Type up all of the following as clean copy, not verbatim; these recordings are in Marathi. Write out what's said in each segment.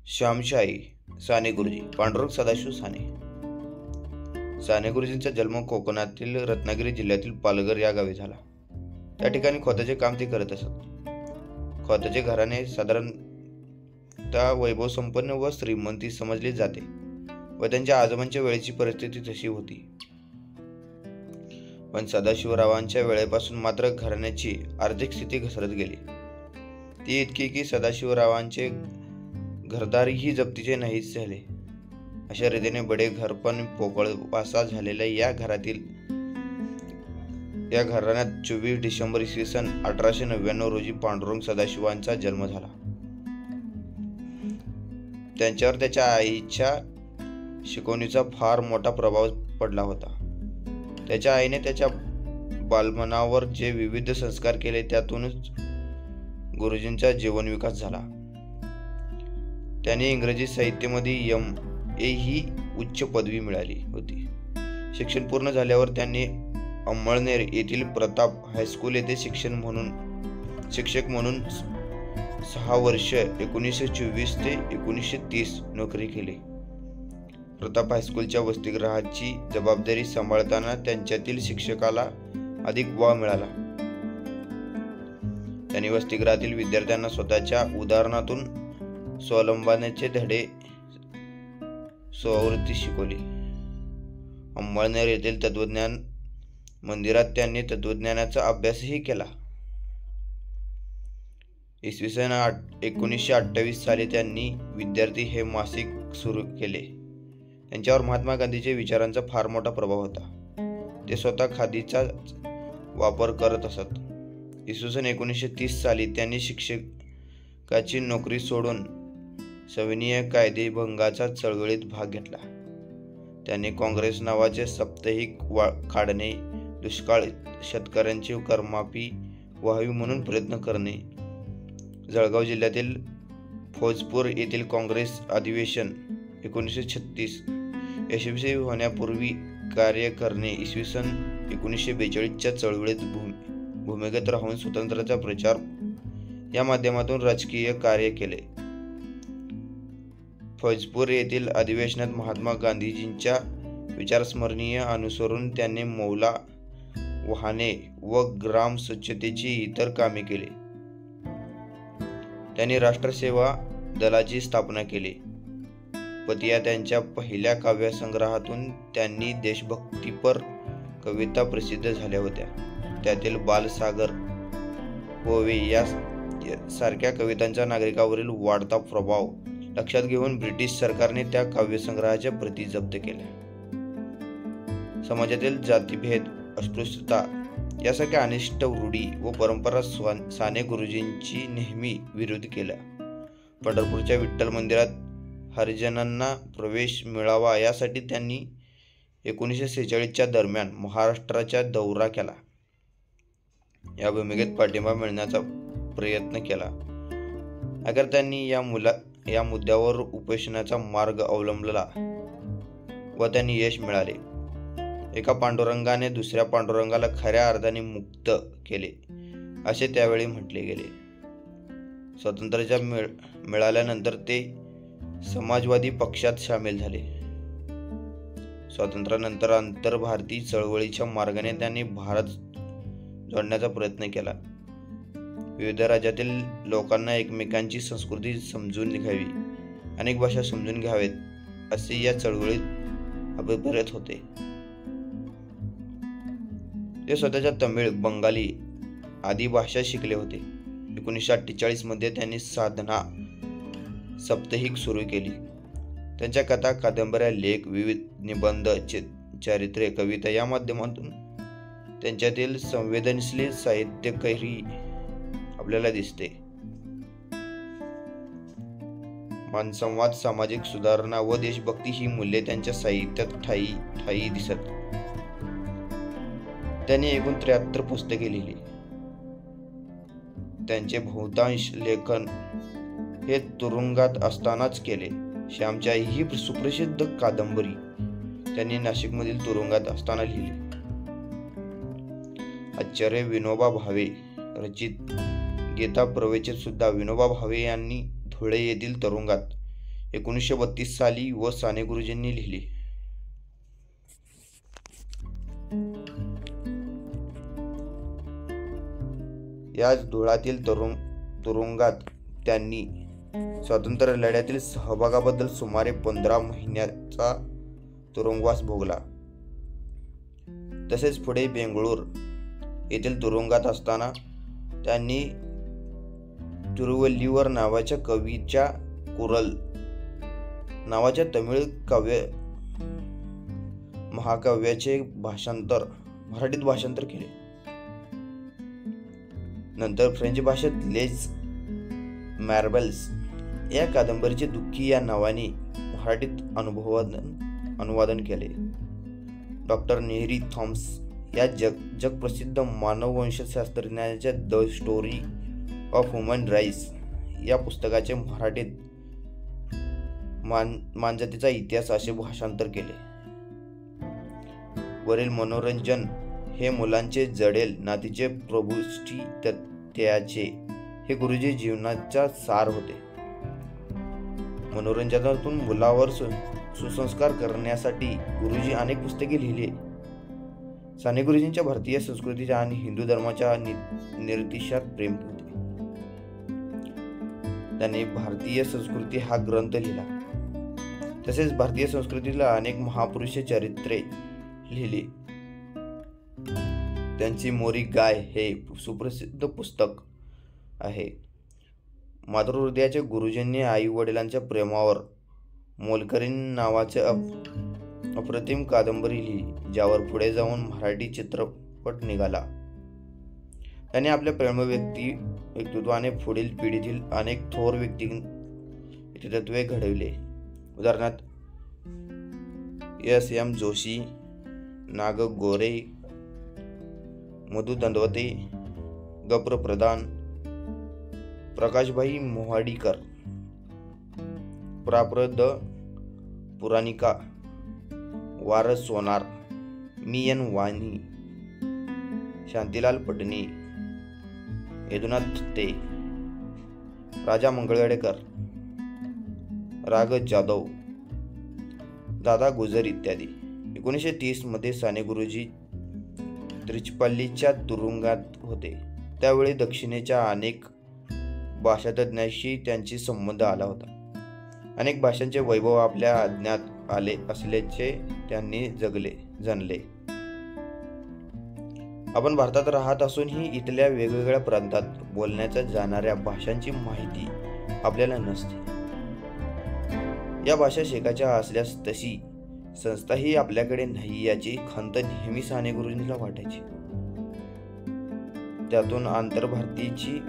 श्यामशाई साने गुरुजी पांडुरंग सदाशिव साने. साने गुरुजींचा जन्म कोकणातील रत्नागिरी जिल्ह्यातील पालघर या गावी झाला. त्या ठिकाणी खोताचे काम ते करत असत. खोताचे घराणे साधारणतः वैभव संपन्न व श्रीमंती समजले जाते व त्यांच्या आजोबांच्या वेळेची परिस्थिती तशी होती. पण सदाशिवरावांच्या वेळेपासून मात्र घराण्याची आर्थिक स्थिती घसरत गेली. ती इतकी की सदाशिवरावांचे घरदारीही जप्तीचे नाहीच झाले. अशा रीतीने बडे घर पण पोकळ वासा झालेल्या या घराण्यात 24 डिसेंबर इसवी सन 1899 रोजी पांडुरंग सदाशिवांचा जन्म झाला. त्यांच्यावर त्याच्या आईच्या शिकवणीचा फार मोठा प्रभाव पडला होता. त्याच्या आईने त्याच्या बालमनावर जे विविध संस्कार केले त्यातूनच गुरुजींचा जीवन विकास झाला. त्यांनी इंग्रजी साहित्यामध्ये M.A. ही उच्च पदवी मिळाली होती. शिक्षण पूर्ण झाल्यावर त्यांनी अंमळनेर येथील प्रताप हायस्कूल येथे शिक्षक म्हणून 6 वर्ष 1924 ते 1930 नोकरी केली. प्रताप हायस्कूलच्या वसतिगृहाची जबाबदारी सांभाळताना त्यांच्यातील शिक्षकाला अधिक वाव मिळाला. त्यांनी वसतिगृहातील विद्यार्थ्यांना स्वतःच्या उदाहरणातून स्वावलंबनाचे धडे स्ववृत्ती शिकवली. अंमळनेर येथील तत्वज्ञान मंदिरात त्यांनी तत्वज्ञानाचा अभ्यासही केला. इसवी सन 1928 साली त्यांनी विद्यार्थी हे मासिक सुरू केले. त्यांच्यावर महात्मा गांधीचे विचारांचा फार मोठा प्रभाव होता. ते स्वतः खादीचा वापर करत असत. इसवी सन 1930 साली त्यांनी शिक्षकाची नोकरी सोडून सविनय कायदेभंगाच्या चळवळीत भाग घेतला. त्यांनी काँग्रेस नावाचे साप्ताहिक काढणे, दुष्काळ शेतकऱ्यांची कर्जमाफी व्हावी म्हणून प्रयत्न करणे, जळगाव जिल्ह्यातील फौजपूर येथील काँग्रेस अधिवेशन 1936 यशस्वी होण्यापूर्वी कार्य करणे, इसवी सन 1942च्या चळवळीत भूमिगत राहून स्वातंत्र्याचा प्रचार या माध्यमातून राजकीय कार्य केले. फौजपूर येथील अधिवेशनात महात्मा गांधीजींच्या विचारसरणीय अनुसरून त्यांनी मौला वाहने व ग्राम स्वच्छतेची इतर कामे केली. त्यांनी राष्ट्रसेवा दलाची स्थापना केली. पतिया त्यांच्या पहिल्या काव्यसंग्रहातून त्यांनी देशभक्तीपर कविता प्रसिद्ध झाल्या होत्या. त्यातील बालसागर, पोवे या सारख्या कवितांचा नागरिकांवरील वाढता प्रभाव लक्षात घेऊन ब्रिटिश सरकारने त्या काव्यसंग्रहाच्या प्रती जप्त केल्या. समाजातील जातीभेद, अस्पृश्यता यासारख्या अनिष्ट रूढी व परंपरा साने गुरुजींची नेहमी विरोध केला. पंढरपूरच्या विठ्ठल मंदिरात हरिजनांना प्रवेश मिळावा यासाठी त्यांनी 1946च्या दरम्यान महाराष्ट्राचा दौरा केला. या भूमिकेत पाठिंबा मिळण्याचा प्रयत्न केला. अगर त्यांनी या मुद्द्यावर उपोषणाचा मार्ग अवलंबला व त्यांनी यश मिळाले. एका पांडुरंगाने दुसऱ्या पांडुरंगाला खऱ्या अर्थाने मुक्त केले असे त्यावेळी म्हटले गेले. स्वातंत्र्य मिळाल्यानंतर ते समाजवादी पक्षात सामील झाले. स्वातंत्र्यानंतर आंतरभारतीय चळवळीच्या मार्गाने त्यांनी भारत जोडण्याचा प्रयत्न केला. विविध राज्यातील लोकांना एकमेकांची संस्कृती समजून घ्यावी, अनेक भाषा समजून घ्यावेत असे या चळवळीत अभिप्रेत होते. ते स्वतःच्या तमिळ, बंगाली आदी भाषा शिकले होते. 1948 मध्ये त्यांनी साधना साप्ताहिक सुरू केली. त्यांच्या कथा, कादंबऱ्या, लेख, विविध निबंध, चारित्र्य, कविता या माध्यमातून त्यांच्यातील संवेदनशील साहित्यकैरी आपल्याला दिसते. मानसंवाद, सामाजिक सुधारणा व देशभक्ती ही मूल्ये त्यांच्या साहित्यात ठायी दिसत. त्यांनी एकूण 73 पुस्तके लिहिली. त्यांचे बहुतांश लेखन हे तुरुंगात असतानाच केले. श्यामशाई ही सुप्रसिद्ध कादंबरी त्यांनी नाशिकमधील तुरुंगात असताना लिहिली. आचार्य विनोबा भावे रचित गीता प्रवचन सुद्धा विनोबा भावे यांनी धुळे येथील तुरुंगात 1932 साली व साने गुरुजींनी लिहिली. याच धुळ्यातील तुरुंगात त्यांनी स्वातंत्र्य लढ्यातील सहभागाबद्दल सुमारे 15 महिन्याचा तुरुंगवास भोगला. तसेच पुढे बेंगळूर येथील तुरुंगात असताना त्यांनी तिरुवल्लीवर नावाच्या कवीच्या कुरल नावाच्या तमिळ महाकाव्याचे मराठीत भाषांतर केले. नंतर फ्रेंच भाषेत लेज मार्बल्स या कादंबरीचे दुःखी या नावाने मराठीत अनुवादन केले. डॉक्टर नेरी थॉमस या जगप्रसिद्ध मानववंशशास्त्रज्ञाच्या the story of human race या पुस्तकाचे मराठीत मानजातीचा इतिहास असे भाषांतर केले. वरील मनोरंजन हे मुलांचे जडेल नातीचे प्रभुष्टी त्याचे हे गुरुजी जीवनाचा सार होते. मनोरंजनातून मुलावर सुसंस्कार करण्यासाठी गुरुजी अनेक पुस्तके लिहिली. साने गुरुजींच्या भारतीय संस्कृतीच्या आणि हिंदू धर्माच्या निर्देशात प्रेम होते. त्यांनी भारतीय संस्कृती हा ग्रंथ लिहिला. तसेच भारतीय संस्कृतीला अनेक महापुरुष चरित्रे लिहिली. त्यांची मोरी गाय हे सुप्रसिद्ध पुस्तक आहे. मातृहृदयाच्या गुरुजींनी आई वडिलांच्या प्रेमावर मोलकरीण नावाचे अप्रतिम कादंबरी लिहिली, ज्यावर पुढे जाऊन मराठी चित्रपट निघाला. त्यांनी आपल्या प्रेमळ व्यक्तित्वाने पुढील पिढीतील अनेक थोर व्यक्तित्वे घडविले. उदाहरणार्थ S.M. जोशी, नाग गोरे, मधु दंडवते, गप्र प्रधान, प्रकाशभाई मोहाडीकर, प्रा.द. पुराणिका, वारस सोनार, मी.एन. वाणी, शांतीलाल पटणी, यदुनाथ थत्ते, राजा मंगळवेडेकर, राग जाधव, दादा गुजर इत्यादी. 1930 मध्ये साने गुरुजी त्रिचपल्लीच्या तुरुंगात होते. त्यावेळी दक्षिणेच्या अनेक भाषातज्ञांशी त्यांची संबंध आला होता. अनेक भाषांचे वैभव आपल्या अज्ञात आले असल्याचे त्यांनी जाणले. आपण भारतात राहत असूनही इथल्या वेगवेगळ्या प्रांतात बोलण्याच्या जाणाऱ्या भाषांची माहिती आपल्याला नसते. या भाषा शिकायच्या असल्यास तशी संस्थाही आपल्याकडे नाही याची खंत नेहमी साने गुरुजींना वाटायची. त्यातून आंतरभारतीची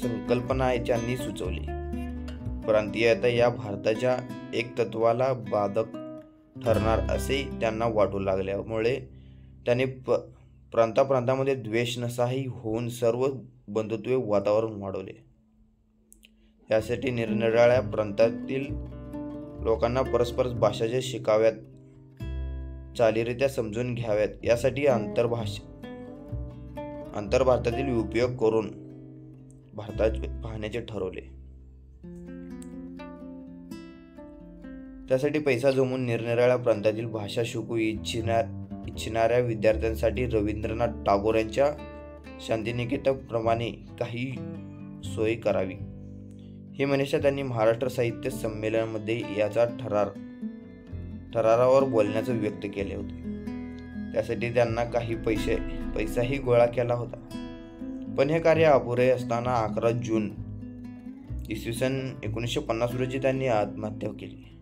संकल्पना त्यांनी सुचवली. प्रांतीयता या भारताच्या एक तत्वाला बाधक ठरणार असे त्यांना वाटू लागल्यामुळे त्यांनी प्रांतामध्ये द्वेष नसाही होऊन सर्व बंधुत्व वातावरण वाढवले. यासाठी निरनिराळ्या प्रांतातील लोकांना परस्पर भाषा शिकाव्यात, चालीरीत्या समजून घ्याव्यात यासाठी आंतरभारतातील उपयोग करून भारतात पाहण्याचे ठरवले. त्यासाठी पैसा जमवून निरनिराळ्या प्रांतातील भाषा शिकू इच्छिणाऱ्या विद्यार्थ्यांसाठी रवींद्रनाथ टागोर यांच्या शांतिनिकेतनप्रमाणे काही सोय करावी ही मनीषा त्यांनी महाराष्ट्र साहित्य संमेलनामध्ये याचा ठरावावर बोलण्याचे व्यक्त केले होते. त्यासाठी त्यांना काही पैसाही गोळा केला होता. पण हे कार्य अपुरे असताना 11 जून इसवी सन 1950 रोजी त्यांनी आत्महत्या केली.